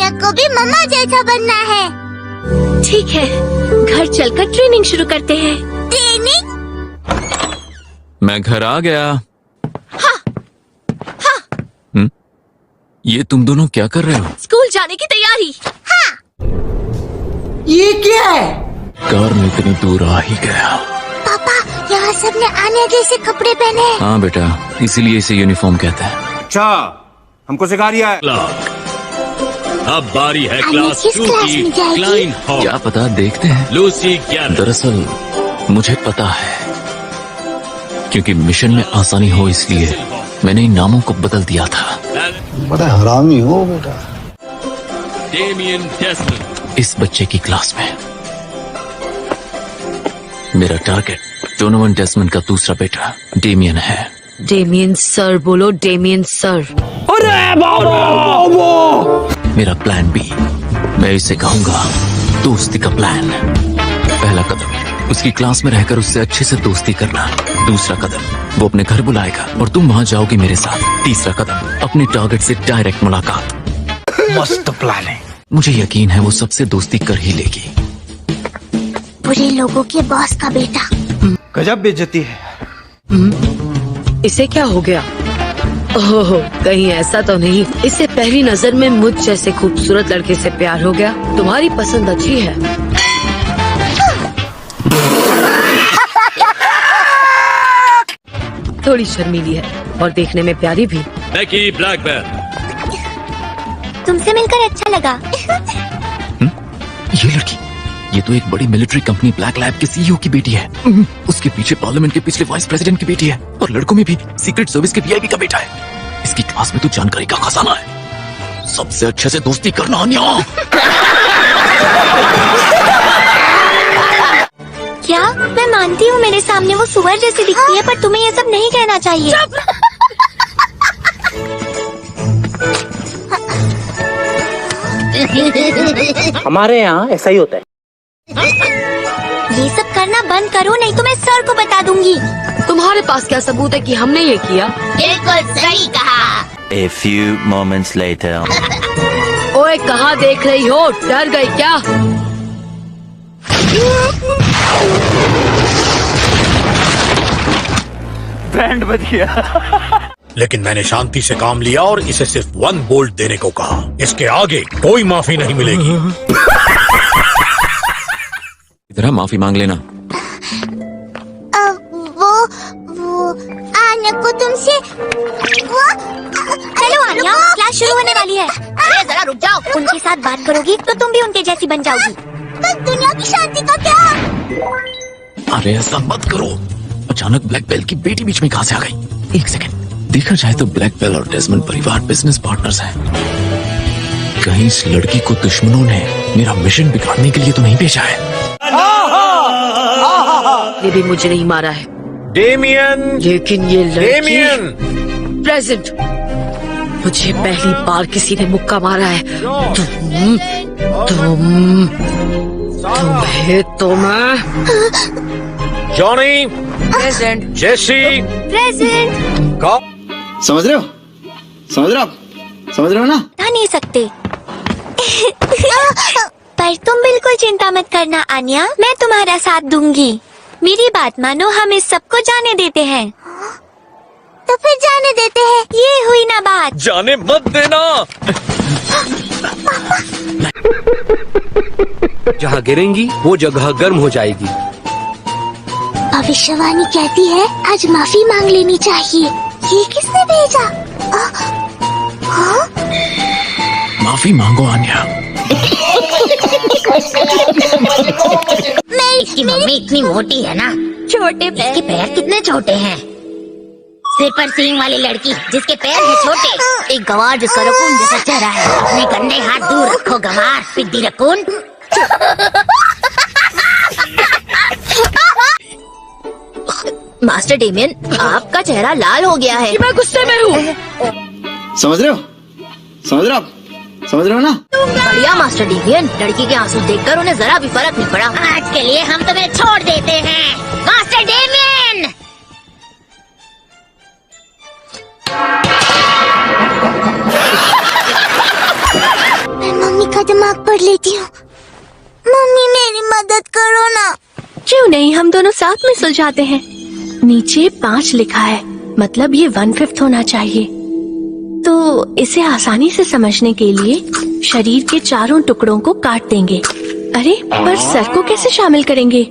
आन्या को भी मम्मा जैसा बनना है। ठीक है, घर चलकर ट्रेनिंग शुरू करते हैं। ट्रेनिंग? मैं घर आ गया। हाँ। ये तुम दोनों क्या कर रहे हो? स्कूल जाने की तैयारी। हाँ। ये क्या है? कार में इतनी दूर आ ही गया। पापा, यहाँ सबने आन्या जैसे कपड़े पहने हैं। हाँ बेटा, इसीलिए इसे यूनिफॉर्म कहते हैं। अच्छा, हमको सिखा रिया है। अब बारी है आन्या क्लास किस 2 क्लास की में जाएगी? Kline Hall. क्या पता, देखते हैं। लूसी क्या दरअसल मुझे पता है, क्योंकि मिशन में आसानी हो इसलिए मैंने इन नामों को बदल दिया था। बड़ा हरामी हो बेटा। Damian Desmond. इस बच्चे की क्लास में मेरा टारगेट डोनोवन डेस्मंड का दूसरा बेटा डेमियन है। डेमियन सर बोलो, डेमियन सर। मेरा प्लान बी, मैं इसे कहूंगा दोस्ती का प्लान। पहला कदम, उसकी क्लास में रहकर उससे अच्छे से दोस्ती करना। दूसरा कदम, वो अपने घर बुलाएगा और तुम वहाँ जाओगे मेरे साथ। तीसरा कदम, अपने टारगेट से डायरेक्ट मुलाकात। मस्त प्लान है। मुझे यकीन है वो सबसे दोस्ती कर ही लेगी। बुरे लोगों के बॉस का बेटा। गजब बेइज्जती है। इसे क्या हो गया? ओह, कहीं ऐसा तो नहीं इसे पहली नजर में मुझ जैसे खूबसूरत लड़के से प्यार हो गया? तुम्हारी पसंद अच्छी है। थोड़ी शर्मीली है और देखने में प्यारी भी। बेकी ब्लैकबेल। तुमसे मिलकर अच्छा लगा। ये लड़की, ये तो एक बड़ी मिलिट्री कंपनी ब्लैक लैब के सीईओ की बेटी है। उसके पीछे पार्लियामेंट के पिछले वाइस प्रेसिडेंट की बेटी है, और लड़कों में भी सीक्रेट सर्विस के वीआईपी का बेटा है। इसकी क्लास में तो जानकारी का खजाना है। सबसे अच्छे से दोस्ती करना आन्या। क्या? मैं मानती हूँ मेरे सामने वो सुअर जैसी दिखती है, पर तुम्हें ये सब नहीं कहना चाहिए। हमारे यहाँ ऐसा ही होता है। ये सब करना बंद करो, नहीं तो मैं सर को बता दूंगी। तुम्हारे पास क्या सबूत है कि हमने ये किया? बिल्कुल सही कहा। A few moments later. ओए, कहाँ देख रही हो? डर गई क्या? बैंड बज गया। लेकिन मैंने शांति से काम लिया और इसे सिर्फ 1 बोल्ट देने को कहा। इसके आगे कोई माफी नहीं मिलेगी। इधर माफी मांग लेना। वो आन्या को तुमसे चलो आन्या, क्लास शुरू होने वाली है। अरे जरा रुक जाओ। उनके साथ बात करोगी तो तुम भी उनके जैसी बन जाओगी। पर दुनिया की शांति का क्या? अरे ऐसा मत करो। अचानक ब्लैक बेल की बेटी बीच में कहाँ से आ गई? एक सेकंड, देखा जाए तो ब्लैक बेल और डेस्मंड परिवार बिजनेस पार्टनर्स हैं। कहीं इस लड़की को दुश्मनों ने मेरा मिशन बिगाड़ने के लिए तो नहीं भेजा है? ये भी मुझे नहीं मारा है, डेमियन, लेकिन ये डेमियन। लड़की प्रेजेंट। मुझे पहली बार किसी ने मुक्का मारा है। तुम्हें तो मैं। Johnny, present. Jessie, present. समझ रहे हो? समझ रहे हो? समझ रहे हो ना? बता नहीं सकते। पर तुम बिल्कुल चिंता मत करना आन्या, मैं तुम्हारा साथ दूंगी। मेरी बात मानो, हम इस सबको जाने देते हैं। तो फिर जाने देते हैं। ये हुई ना बात। जाने मत देना। जहाँ गिरेंगी वो जगह गर्म हो जाएगी। भविष्यवाणी कहती है आज माफी मांग लेनी चाहिए। ये किसने भेजा? माफी मांगो आन्या। इसकी मम्मी इतनी मोटी है ना, छोटे इसके पैर कितने छोटे हैं। सिर पर सींग वाली लड़की जिसके पैर है छोटे। एक गवार जिसका रकून जैसा चेहरा है। अपने गंदे हाथ दूर रखो गवार, पिद्दी रकून। मास्टर डेमियन, आपका चेहरा लाल हो गया है। मैं गुस्से में हूँ। समझ रहे हो? समझ रहे हो? समझ रहे हो ना? बढ़िया मास्टर डेमियन, लड़की के आंसू देखकर उन्हें जरा भी फर्क नहीं पड़ा। आज के लिए हम तुम्हें छोड़ देते हैं मास्टर डेमियन। मैं मम्मी दिमाग पढ़ लेती हूँ। मम्मी मेरी मदद करो ना। क्यों नहीं, हम दोनों साथ में सुलझाते हैं। नीचे 5 लिखा है, मतलब ये 1/5 होना चाहिए। तो इसे आसानी से समझने के लिए शरीर के चारों टुकड़ों को काट देंगे। अरे पर सर को कैसे शामिल करेंगे?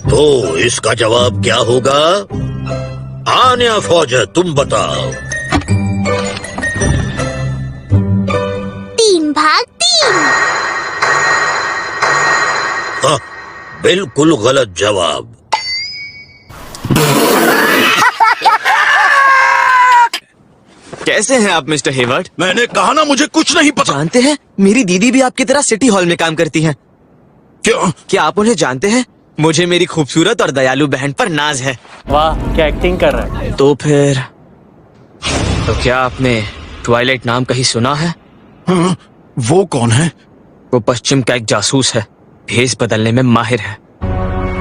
तो इसका जवाब क्या होगा? आन्या फौज, तुम बताओ। 3/3। हाँ, बिल्कुल गलत जवाब। कैसे हैं आप मिस्टर हेवर्ड? मैंने कहा ना मुझे कुछ नहीं पता। जानते हैं, मेरी दीदी भी आपकी तरह सिटी हॉल में काम करती हैं। क्यों? क्या आप उन्हें जानते हैं? मुझे मेरी खूबसूरत और दयालु बहन पर नाज है। वाह क्या एक्टिंग कर रहा है। तो फिर तो क्या आपने ट्वाइलाइट नाम कहीं सुना है? हाँ, वो कौन है? वो पश्चिम का एक जासूस है, भेष बदलने में माहिर है।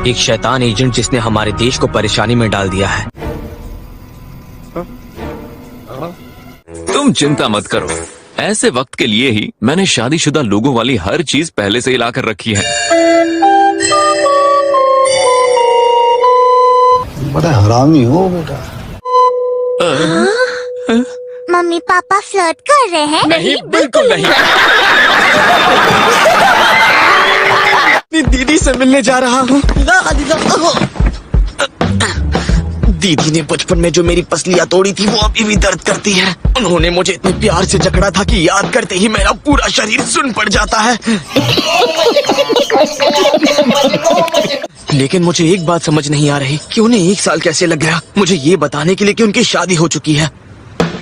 एक शैतान एजेंट जिसने हमारे देश को परेशानी में डाल दिया है। तुम चिंता मत करो, ऐसे वक्त के लिए ही मैंने शादीशुदा लोगों वाली हर चीज पहले से ही ला कर रखी है। बड़ा हरामी हो बेटा। मम्मी पापा फ्लर्ट कर रहे हैं? नहीं, बिल्कुल नहीं। अपनी दीदी से मिलने जा रहा हूँ। दीदी ने बचपन में जो मेरी पसलियां तोड़ी थी वो अभी भी दर्द करती है। उन्होंने मुझे इतने प्यार से जकड़ा था कि याद करते ही मेरा पूरा शरीर सुन्न पड़ जाता है। लेकिन मुझे एक बात समझ नहीं आ रही कि उन्हें 1 साल कैसे लग गया मुझे ये बताने के लिए कि उनकी शादी हो चुकी है।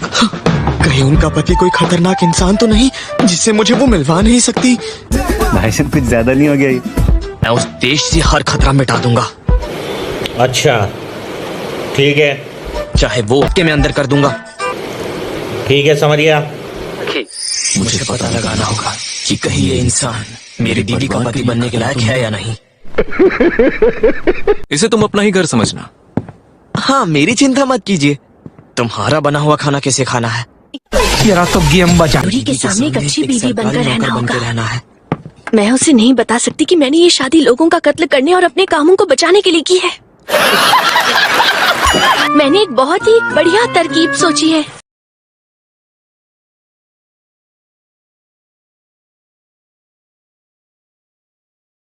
कहीं उनका पति कोई खतरनाक इंसान तो नहीं जिससे मुझे वो मिलवा नहीं सकती? भाई साहब कुछ ज्यादा नहीं हो गया ये? मैं उस देश से हर खतरा मिटा दूंगा। अच्छा ठीक है, चाहे वो के मैं अंदर कर दूंगा। ठीक है समझ गया। मुझे पता लगाना होगा कि कहीं ये इंसान मेरी दीदी का पति बनने के लायक है या नहीं। इसे तुम अपना ही घर समझना। हाँ, मेरी चिंता मत कीजिए। तुम्हारा बना हुआ खाना कैसे खाना है? तो गेम बचा। दूरी के सामने एक अच्छी बीवी बनकर रहना होगा। रहना है। मैं उसे नहीं बता सकती कि मैंने ये शादी लोगों का कत्ल करने और अपने कामों को बचाने के लिए की है। मैंने एक बहुत ही बढ़िया तरकीब सोची है।